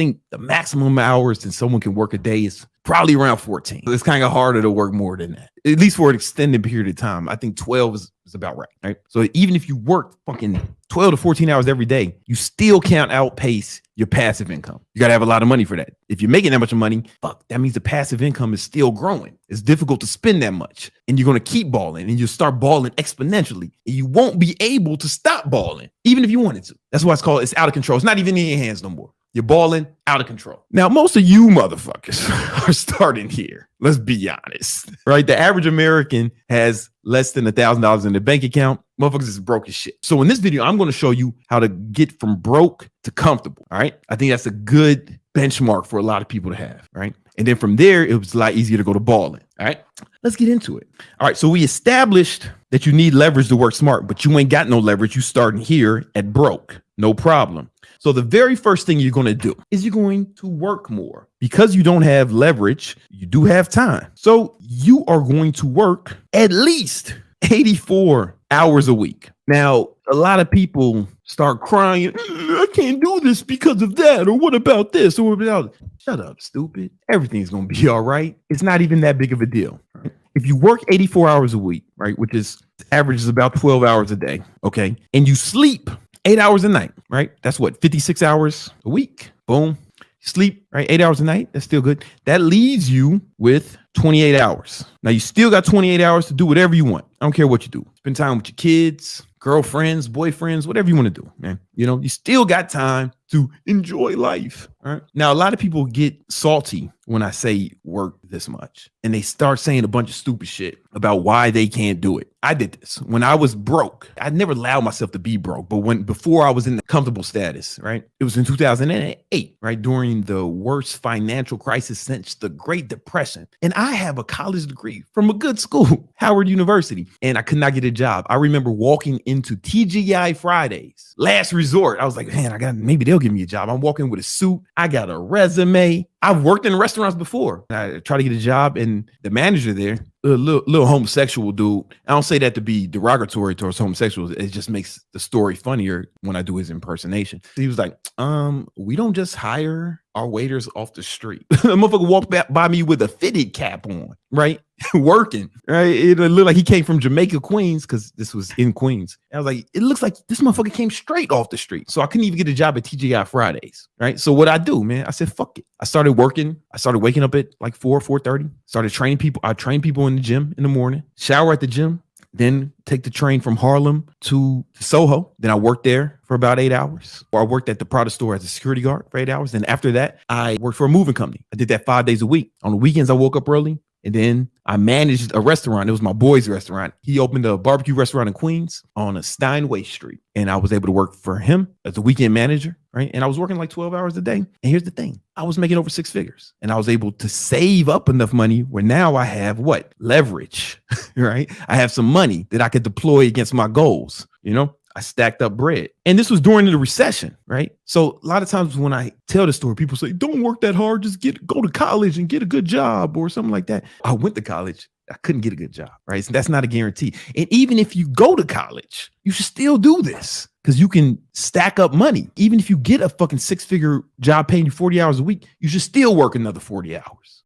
think the maximum hours that someone can work a day is probably around 14. It's kind of harder to work more than that, at least for an extended period of time. I think 12 is about right? So even if you work fucking 12 to 14 hours every day, you still can't outpace your passive income. You got to have a lot of money for that. If you're making that much money, that means the passive income is still growing. It's difficult to spend that much, and you're going to keep balling, and you'll start balling exponentially, and you won't be able to stop balling, even if you wanted to. That's why it's out of control. It's not even in your hands no more. You're balling out of control. Now, most of you motherfuckers are starting here. Let's be honest, right? The average American has less than $1,000 in their bank account. Motherfuckers is broke as shit. So in this video, I'm going to show you how to get from broke to comfortable. All right. I think that's a good benchmark for a lot of people to have. Right. And then from there, it was a lot easier to go to balling. All right. Let's get into it. All right. So we established that you need leverage to work smart, but you ain't got no leverage. You starting here at broke. No problem. So the very first thing you're going to do is you're going to work more. Because you don't have leverage, you do have time. So you are going to work at least 84 hours a week. Now, a lot of people start crying, I can't do this because of that, or what about this, or what about... Shut up, stupid. Everything's going to be all right. It's not even that big of a deal. Right? If you work 84 hours a week, right, which is averages about 12 hours a day, okay, and you sleep 8 hours a night, right? That's what, 56 hours a week. Boom. Sleep, right? 8 hours a night. That's still good. That leaves you with 28 hours. Now you still got 28 hours to do whatever you want. I don't care what you do. Spend time with your kids, girlfriends, boyfriends, whatever you want to do, man. You know, you still got time to enjoy life. All right. Now, a lot of people get salty when I say work this much, and they start saying a bunch of stupid shit about why they can't do it. I did this when I was broke. I never allowed myself to be broke, but before I was in the comfortable status, right? It was in 2008, right? During the worst financial crisis since the Great Depression. And I have a college degree from a good school, Howard University, and I could not get a job. I remember walking into TGI Fridays, last resort. I was like, man, maybe they'll give me a job. I'm walking with a suit. I got a resume. I've worked in restaurants before. I tried to get a job, and the manager there, a little homosexual dude. I don't say that to be derogatory towards homosexuals. It just makes the story funnier when I do his impersonation. He was like, we don't just hire our waiters off the street. A motherfucker walked by me with a fitted cap on, right? Working, right? It looked like he came from Jamaica, Queens, because this was in Queens. I was like, it looks like this motherfucker came straight off the street. So I couldn't even get a job at TGI Fridays, right? So what I do, man, I said, fuck it. I started working. I started waking up at like 4:30. Started training people. I train people in the gym in the morning, shower at the gym, then take the train from Harlem to Soho. Then I worked there for about 8 hours. Or I worked at the Prada store as a security guard for 8 hours. Then after that, I worked for a moving company. I did that 5 days a week. On the weekends, I woke up early. And then I managed a restaurant. It was my boy's restaurant. He opened a barbecue restaurant in Queens on a Steinway Street. And I was able to work for him as a weekend manager, right? And I was working like 12 hours a day. And here's the thing. I was making over 6 figures. And I was able to save up enough money where now I have what? Leverage, right? I have some money that I could deploy against my goals, you know? I stacked up bread. And this was during the recession, right? So a lot of times when I tell the story, people say, don't work that hard, just go to college and get a good job or something like that. I went to college. I couldn't get a good job, right? So that's not a guarantee. And even if you go to college, you should still do this because you can stack up money. Even if you get a fucking 6-figure job paying you 40 hours a week, you should still work another 40 hours.